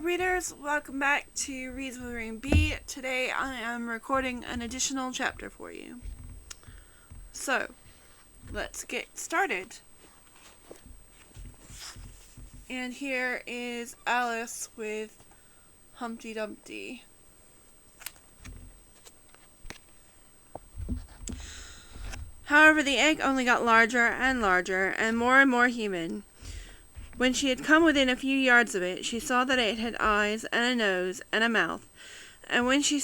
readers, welcome back to Reads with Rain B. Today I am recording an additional chapter for you. So, let's get started. And here is Alice with Humpty Dumpty. However, the egg only got larger and larger and more human. When she had come within a few yards of it, she saw that it had eyes and a nose and a mouth. And when she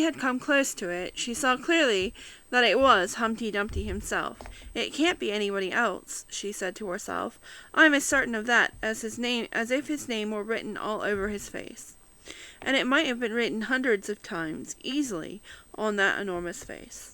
had come close to it, she saw clearly that it was Humpty Dumpty himself. "It can't be anybody else," she said to herself. "I'm as certain of that as if his name were written all over his face." And it might have been written hundreds of times, easily, on that enormous face.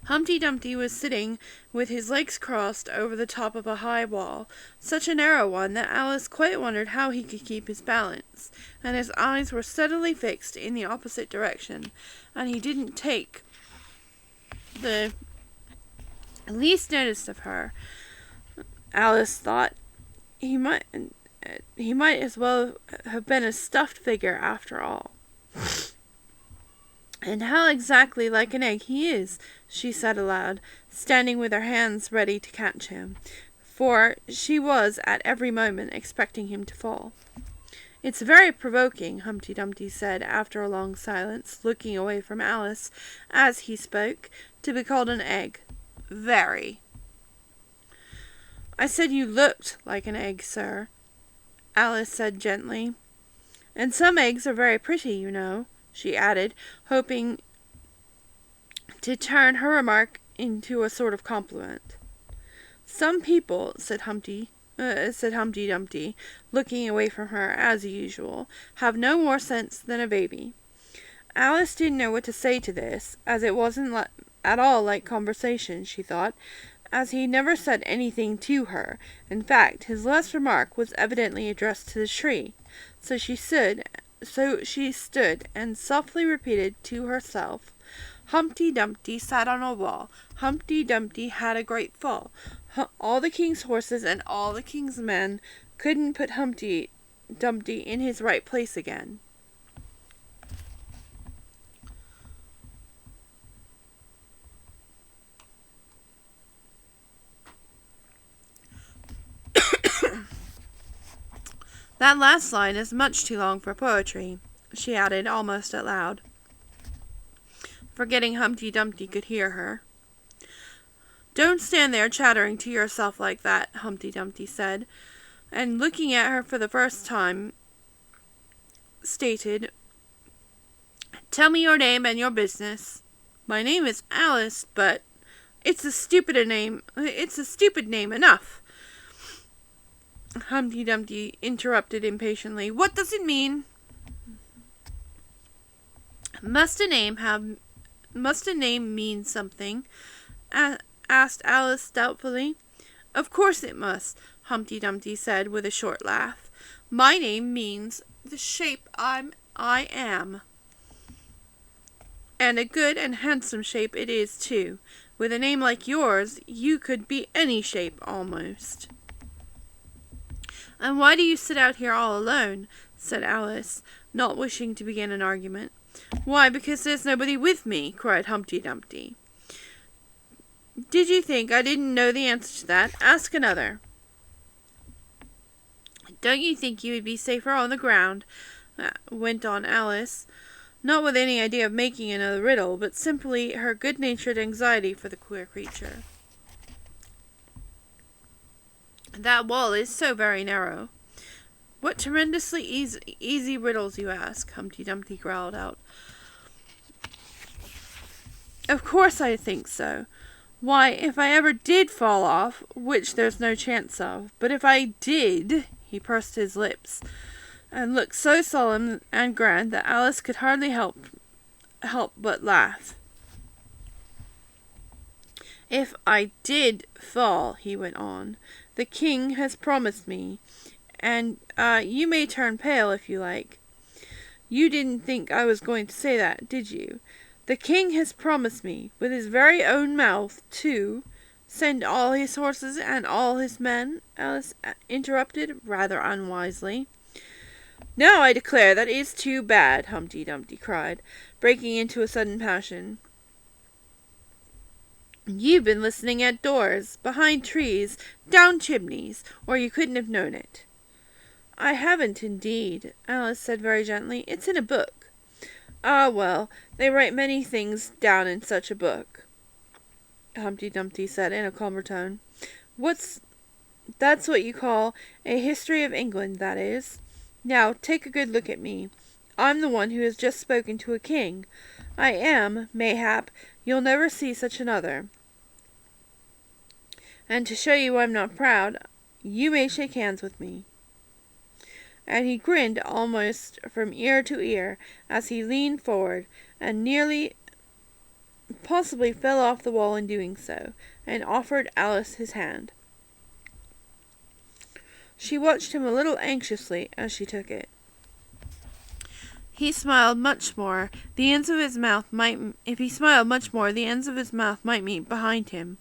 Humpty Dumpty was sitting with his legs crossed over the top of a high wall, such a narrow one that Alice quite wondered how he could keep his balance, and his eyes were steadily fixed in the opposite direction, and he didn't take the least notice of her. Alice thought he might as well have been a stuffed figure after all. "And how exactly like an egg he is," she said aloud, standing with her hands ready to catch him, for she was at every moment expecting him to fall. "It's very provoking," Humpty Dumpty said after a long silence, looking away from Alice as he spoke, "to be called an egg. Very." "I said you looked like an egg, sir," Alice said gently. "And some eggs are very pretty, you know," she added, hoping to turn her remark into a sort of compliment. "Some people," said Humpty Dumpty, looking away from her as usual, "have no more sense than a baby." Alice didn't know what to say to this, as it wasn't at all like conversation, she thought, as he never said anything to her. In fact, his last remark was evidently addressed to the tree. So she stood and softly repeated to herself, "Humpty Dumpty sat on a wall. Humpty Dumpty had a great fall. All the king's horses and all the king's men couldn't put Humpty Dumpty in his right place again." "That last line is much too long for poetry," she added almost aloud, forgetting Humpty Dumpty could hear her. "Don't stand there chattering to yourself like that," Humpty Dumpty said, and looking at her for the first time, stated, "Tell me your name and your business." "My name is Alice, but it's a stupid name enough," Humpty Dumpty interrupted impatiently. "What does it mean?" Must a name mean something?" asked Alice doubtfully. "Of course it must," Humpty Dumpty said with a short laugh. "My name means the shape I am. And a good and handsome shape it is, too. With a name like yours, you could be any shape, almost." "And why do you sit out here all alone?" said Alice, not wishing to begin an argument. "Why, because there's nobody with me," cried Humpty Dumpty. "Did you think I didn't know the answer to that? Ask another." "Don't you think you would be safer on the ground?" went on Alice, not with any idea of making another riddle, but simply her good-natured anxiety for the queer creature. "That wall is so very narrow." "What tremendously easy riddles you ask," Humpty Dumpty growled out. "Of course I think so. Why, if I ever did fall off, which there's no chance of, but if I did," he pursed his lips and looked so solemn and grand that Alice could hardly help but laugh. "If I did fall," he went on, "the king has promised me, and you may turn pale if you like. You didn't think I was going to say that, did you? The king has promised me, with his very own mouth, to Send all his horses and all his men? Alice interrupted, rather unwisely. No, I declare, that is too bad, Humpty Dumpty cried, breaking into a sudden passion. You've been listening at doors, behind trees, down chimneys, or you couldn't have known it. I haven't, indeed, Alice said very gently. It's in a book. Ah, well, they write many things down in such a book, Humpty Dumpty said in a calmer tone. That's what you call a history of England, that is. Now, take a good look at me. I'm the one who has just spoken to a king. I am, mayhap, you'll never see such another. And to show you I'm not proud, you may shake hands with me. And he grinned almost from ear to ear as he leaned forward, and nearly possibly fell off the wall in doing so, and offered Alice his hand. She watched him a little anxiously as she took it. He smiled much more. The ends of his mouth might, if he smiled much more, the ends of his mouth might meet behind him,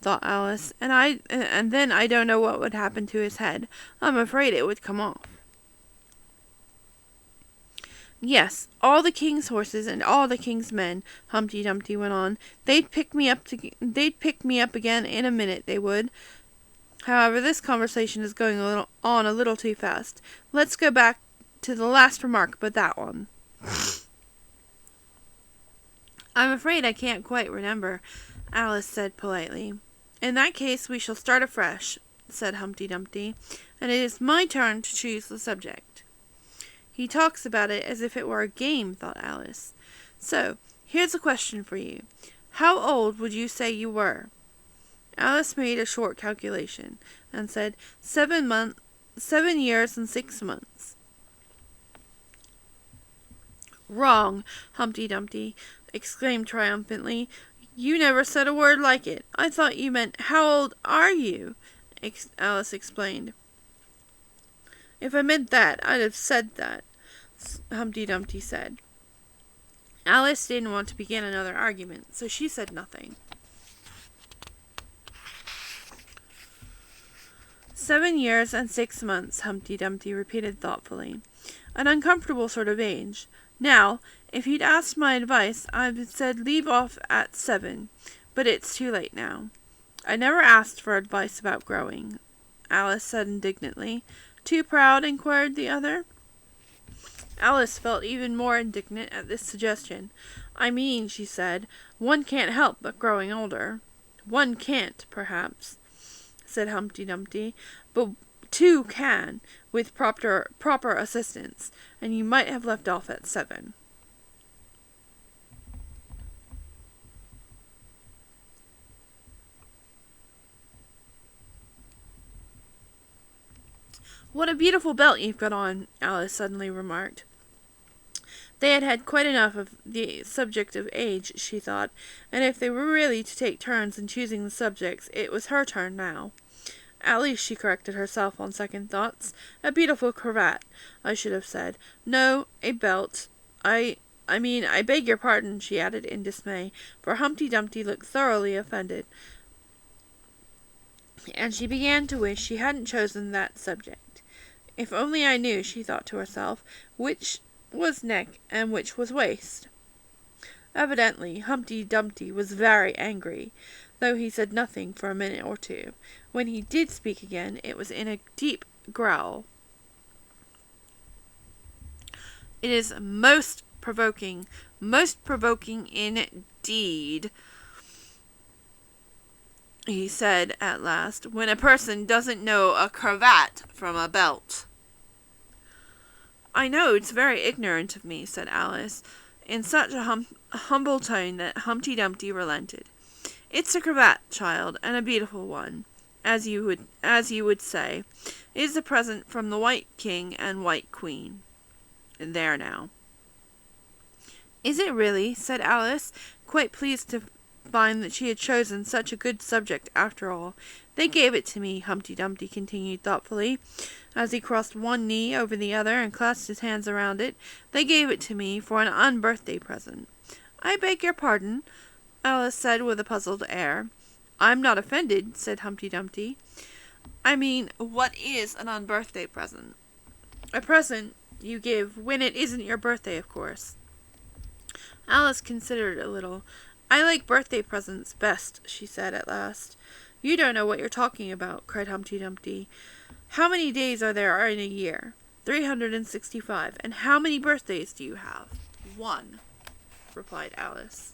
thought Alice, and then I don't know what would happen to his head. I'm afraid it would come off. Yes, all the king's horses and all the king's men, Humpty Dumpty went on. They'd pick me up again in a minute, they would. However, this conversation is going on a little too fast. Let's go back to the last remark but that one. I'm afraid I can't quite remember, Alice said politely. In that case, we shall start afresh, said Humpty Dumpty, and it is my turn to choose the subject. He talks about it as if it were a game, thought Alice. So, here's a question for you. How old would you say you were? Alice made a short calculation, and said, 7 years and 6 months. Wrong, Humpty Dumpty exclaimed triumphantly. You never said a word like it. I thought you meant, how old are you? Alice explained. If I meant that, I'd have said that, Humpty Dumpty said. Alice didn't want to begin another argument, so she said nothing. 7 years and 6 months, Humpty Dumpty repeated thoughtfully. An uncomfortable sort of age. Now, if you'd asked my advice, I'd said leave off at 7, but it's too late now. I never asked for advice about growing, Alice said indignantly. Too proud? Inquired the other. Alice felt even more indignant at this suggestion. I mean, she said, one can't help but growing older. One can't, perhaps, said Humpty Dumpty, but 2 can, with proper assistance, and you might have left off at 7. What a beautiful belt you've got on, Alice suddenly remarked. They had had quite enough of the subject of age, she thought, and if they were really to take turns in choosing the subjects, it was her turn now. At least, she corrected herself on second thoughts. A beautiful cravat, I should have said. No, a belt. I beg your pardon, she added in dismay, for Humpty Dumpty looked thoroughly offended, and she began to wish she hadn't chosen that subject. If only I knew, she thought to herself, which was neck and which was waist. Evidently, Humpty Dumpty was very angry, though he said nothing for a minute or two. When he did speak again, it was in a deep growl. It is most provoking indeed, he said at last, when a person doesn't know a cravat from a belt. I know it's very ignorant of me, said Alice, in such a humble tone that Humpty Dumpty relented. It's a cravat, child, and a beautiful one, as you would say. It is a present from the White King and White Queen. There now. Is it really? Said Alice, quite pleased to find that she had chosen such a good subject after all. They gave it to me, Humpty Dumpty continued thoughtfully, as he crossed one knee over the other and clasped his hands around it. They gave it to me for an unbirthday present. I beg your pardon, Alice said with a puzzled air. I'm not offended, said Humpty Dumpty. I mean, what is an unbirthday present? A present you give when it isn't your birthday, of course. Alice considered a little. I like birthday presents best, she said at last. You don't know what you're talking about, cried Humpty Dumpty. How many days are there in a year? 365. And how many birthdays do you have? 1, replied Alice.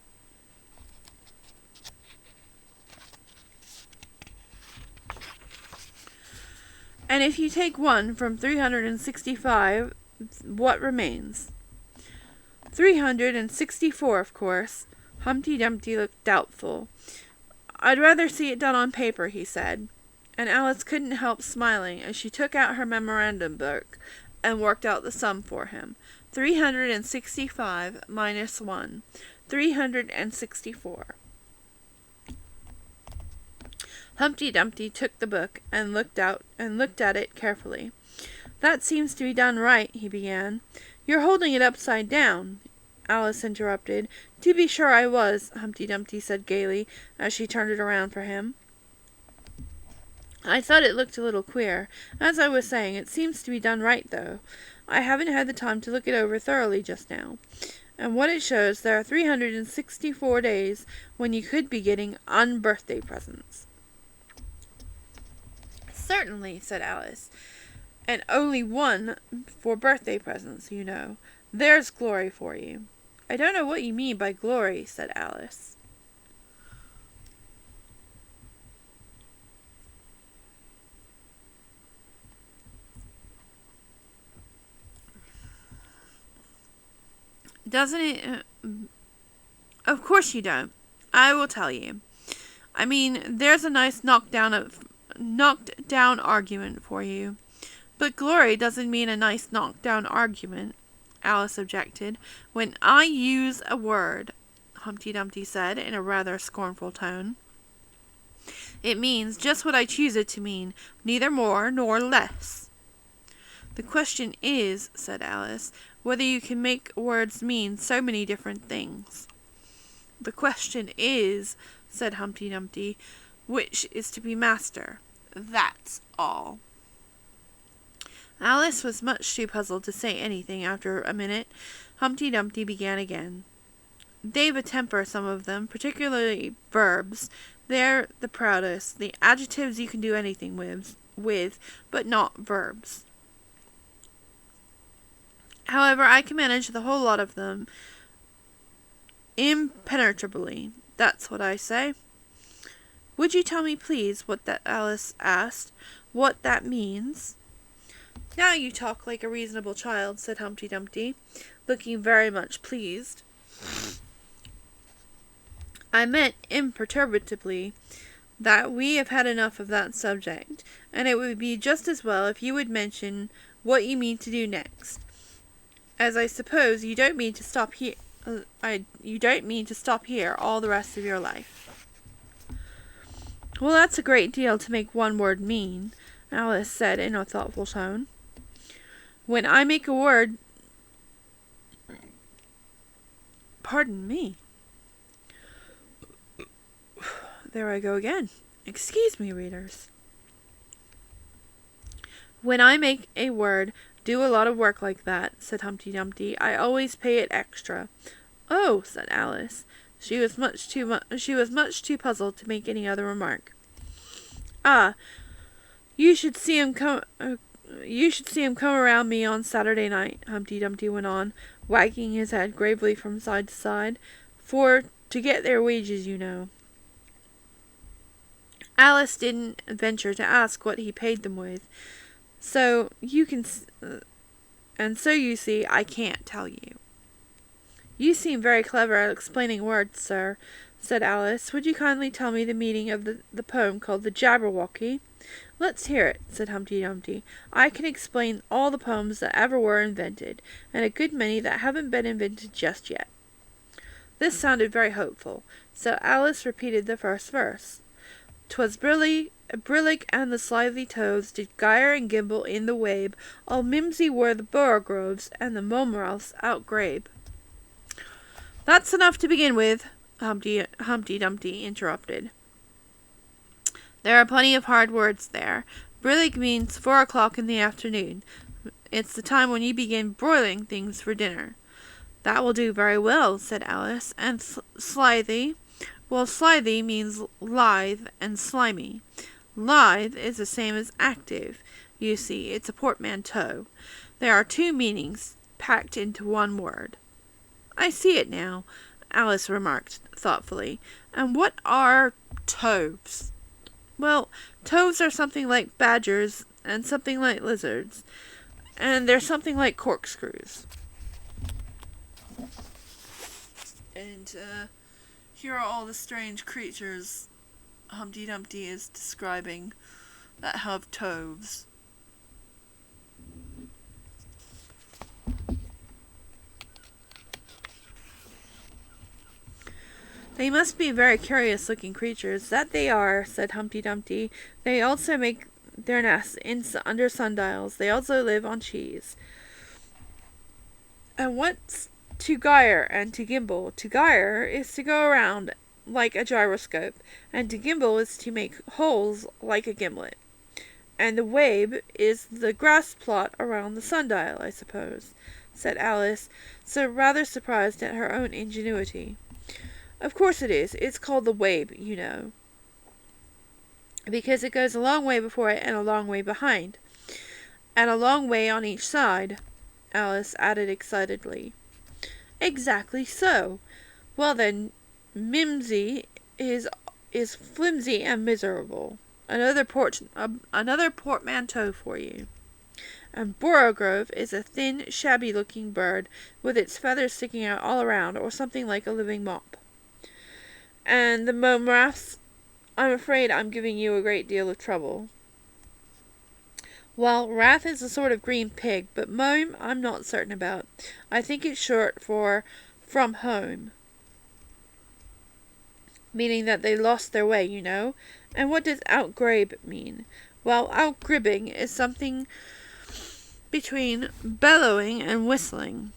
And if you take 1 from 365, what remains? 364, of course. Humpty Dumpty looked doubtful. I'd rather see it done on paper, he said. And Alice couldn't help smiling as she took out her memorandum book and worked out the sum for him. 365 minus 1. 364. Humpty Dumpty took the book and looked at it carefully. That seems to be done right, he began. You're holding it upside down, Alice interrupted. To be sure I was, Humpty Dumpty said gaily, as she turned it around for him. I thought it looked a little queer. As I was saying, it seems to be done right, though. I haven't had the time to look it over thoroughly just now. And what it shows, there are 364 days when you could be getting unbirthday presents. Certainly, said Alice. And only 1 for birthday presents, you know. There's glory for you. I don't know what you mean by glory, said Alice. Doesn't it... Of course you don't. I will tell you. I mean, there's a nice knocked down argument for you. But glory doesn't mean a nice knocked down argument, Alice objected. When I use a word, Humpty Dumpty said in a rather scornful tone, it means just what I choose it to mean, neither more nor less. The question is, said Alice, whether you can make words mean so many different things. The question is, said Humpty Dumpty, which is to be master. That's all. Alice was much too puzzled to say anything. After a minute, Humpty Dumpty began again. They've a temper, some of them, particularly verbs. They're the proudest. The adjectives you can do anything with, but not verbs. However, I can manage the whole lot of them impenetrably. That's what I say. Would you tell me, please, what that Alice asked, what that means? Now you talk like a reasonable child, said Humpty Dumpty, looking very much pleased. I meant imperturbably that we have had enough of that subject, and it would be just as well if you would mention what you mean to do next. As I suppose you don't mean to stop here. You don't mean to stop here all the rest of your life. Well, that's a great deal to make one word mean, Alice said in a thoughtful tone. When I make a word... Pardon me. There I go again. Excuse me, readers. When I make a word do a lot of work like that, said Humpty Dumpty, I always pay it extra. Oh, said Alice. She was much too puzzled to make any other remark. Ah, you should see him come around me on Saturday night, Humpty Dumpty went on, wagging his head gravely from side to side, for to get their wages, you know. Alice didn't venture to ask what he paid them with, so you see, I can't tell you. You seem very clever at explaining words, sir, said Alice. Would you kindly tell me the meaning of the poem called the Jabberwocky? Let's hear it, said Humpty Dumpty. I can explain all the poems that ever were invented, and a good many that haven't been invented just yet. This sounded very hopeful, so Alice repeated the first verse. 'Twas Brillig and the slithy toves did gyre and gimble in the wabe, all mimsy were the borogoves, and the momrouths outgrabe. That's enough to begin with, Humpty Dumpty interrupted. There are plenty of hard words there. Brillig means 4 o'clock in the afternoon. It's the time when you begin broiling things for dinner. That will do very well, said Alice. And slithy? Well, slithy means lithe and slimy. Lithe is the same as active. You see, it's a portmanteau. There are two meanings packed into one word. I see it now, Alice remarked thoughtfully. And what are toves? Well, toves are something like badgers and something like lizards. And they're something like corkscrews. And here are all the strange creatures Humpty Dumpty is describing that have toves. They must be very curious-looking creatures. That they are, said Humpty Dumpty. They also make their nests under sundials. They also live on cheese. And what's to gyre and to gimble? To gyre is to go around like a gyroscope, and to gimble is to make holes like a gimlet. And the wabe is the grass plot around the sundial, I suppose, said Alice, so rather surprised at her own ingenuity. Of course it is. It's called the wabe, you know, because it goes a long way before it and a long way behind, and a long way on each side, Alice added excitedly. Exactly so. Well then, Mimsy is flimsy and miserable. Another portmanteau for you. And Borogrove is a thin, shabby-looking bird with its feathers sticking out all around, or something like a living mop. And the Momraths, I'm afraid I'm giving you a great deal of trouble. Well, Wrath is a sort of green pig, but Mome I'm not certain about. I think it's short for from home, meaning that they lost their way, you know. And what does outgrabe mean? Well, outgribbing is something between bellowing and whistling,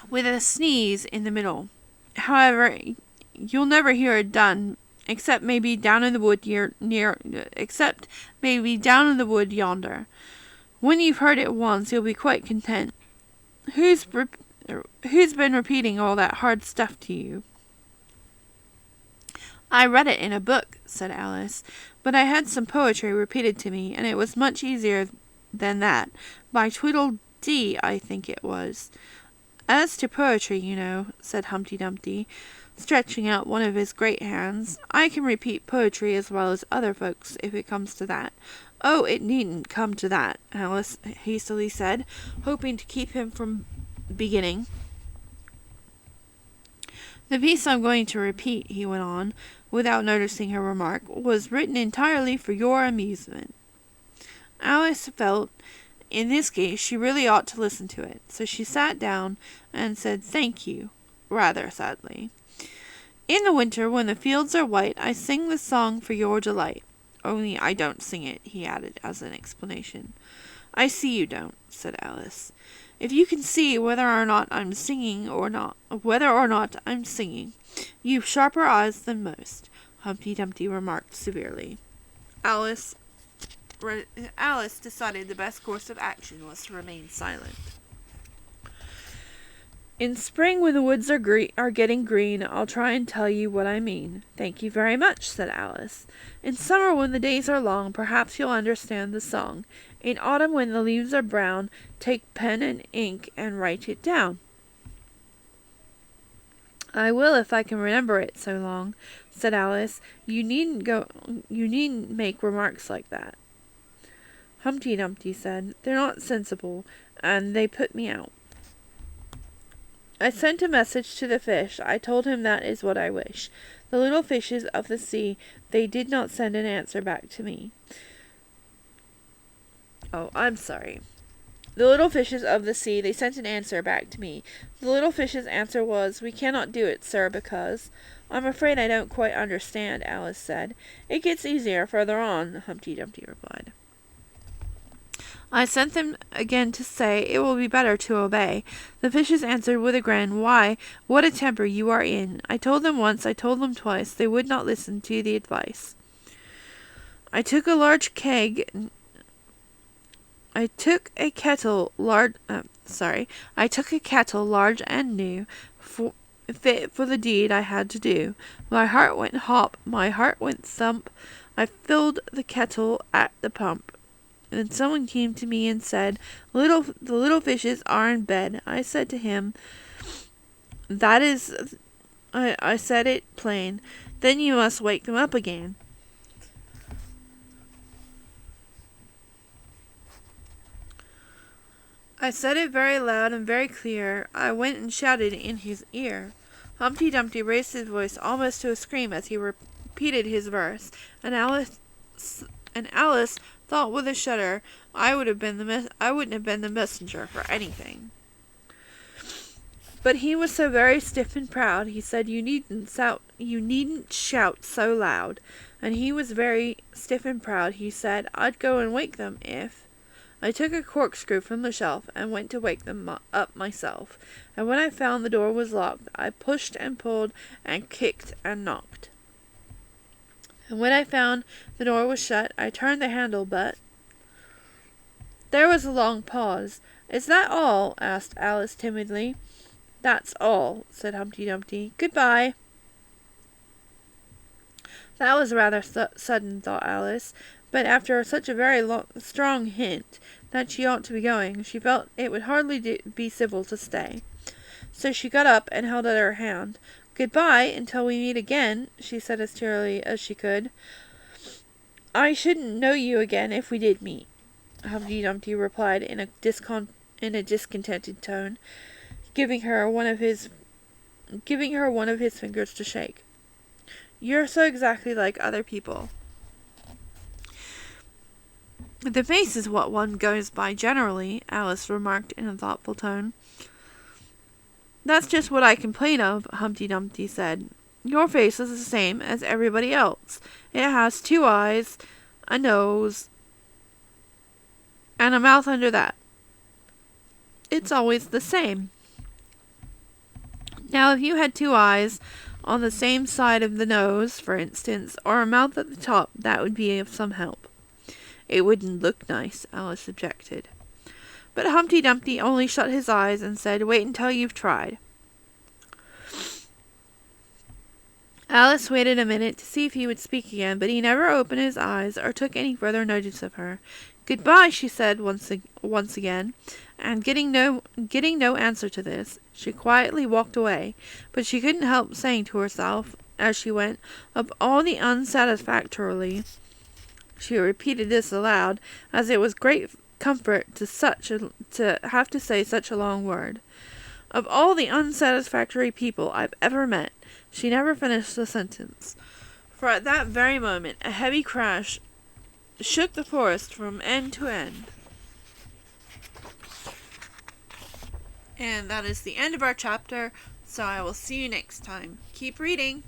with a sneeze in the middle. However, you'll never hear it done, except maybe down in the wood yonder. When you've heard it once, you'll be quite content. Who's been repeating all that hard stuff to you? I read it in a book, said Alice, but I had some poetry repeated to me, and it was much easier than that, by Tweedledee, I think it was. As to poetry, you know, said Humpty Dumpty, stretching out one of his great hands, I can repeat poetry as well as other folks, if it comes to that. Oh, it needn't come to that, Alice hastily said, hoping to keep him from beginning. The piece I'm going to repeat, he went on, without noticing her remark, was written entirely for your amusement. Alice felt, in this case, she really ought to listen to it, so she sat down and said thank you, rather sadly. In the winter, when the fields are white, I sing this song for your delight. Only I don't sing it, he added as an explanation. I see you don't, said Alice. If you can see whether or not I'm singing, you've sharper eyes than most, Humpty Dumpty remarked severely. Alice decided the best course of action was to remain silent. In spring, when the woods are getting green, I'll try and tell you what I mean. Thank you very much, said Alice. In summer, when the days are long, perhaps you'll understand the song. In autumn, when the leaves are brown, take pen and ink and write it down. I will, if I can remember it so long, said Alice. You needn't make remarks like that. Humpty Dumpty said, they're not sensible, and they put me out. I sent a message to the fish. I told him that is what I wish. The little fishes of the sea, they did not send an answer back to me. Oh, I'm sorry. The little fishes of the sea, they sent an answer back to me. The little fish's answer was, we cannot do it, sir, because... I'm afraid I don't quite understand, Alice said. It gets easier further on, Humpty Dumpty replied. I sent them again to say it will be better to obey. The fishes answered with a grin, Why, what a temper you are in! I told them once, I told them twice, they would not listen to the advice. I took a large keg. I took a kettle large. I took a kettle large and new, fit for the deed I had to do. My heart went hop, my heart went thump. I filled the kettle at the pump. And someone came to me and said, the little fishes are in bed. I said to him, that is, I said it plain. Then you must wake them up again. I said it very loud and very clear. I went and shouted in his ear. Humpty Dumpty raised his voice almost to a scream as he repeated his verse, and Alice thought with a shudder, I wouldn't have been the messenger for anything. But he was so very stiff and proud, he said, you needn't shout so loud. And he was very stiff and proud, he said, I'd go and wake them if... I took a corkscrew from the shelf and went to wake them up myself, and when I found the door was locked, I pushed and pulled and kicked and knocked. And when I found the door was shut, I turned the handle, but... There was a long pause. Is that all? Asked Alice timidly. That's all, said Humpty Dumpty. Goodbye. That was rather sudden, thought Alice, but after such a very strong hint that she ought to be going, she felt it would hardly be civil to stay. So she got up and held out her hand. Goodbye until we meet again, she said as cheerily as she could. I shouldn't know you again if we did meet, Humpty Dumpty replied in a discontented tone, giving her one of his fingers to shake. You're so exactly like other people. The face is what one goes by generally, Alice remarked in a thoughtful tone. That's just what I complain of, Humpty Dumpty said. Your face is the same as everybody else. It has 2 eyes, a nose, and a mouth under that. It's always the same. Now, if you had 2 eyes on the same side of the nose, for instance, or a mouth at the top, that would be of some help. It wouldn't look nice, Alice objected. But Humpty Dumpty only shut his eyes and said, Wait until you've tried. Alice waited a minute to see if he would speak again, but he never opened his eyes or took any further notice of her. Goodbye, she said once again, and getting no answer to this, she quietly walked away, but she couldn't help saying to herself, as she went, of all the unsatisfactorily... She repeated this aloud, as it was great comfort to have to say such a long word. Of all the unsatisfactory people I've ever met, she never finished the sentence, for at that very moment a heavy crash shook the forest from end to end. And that is the end of our chapter, so I will see you next time. Keep reading!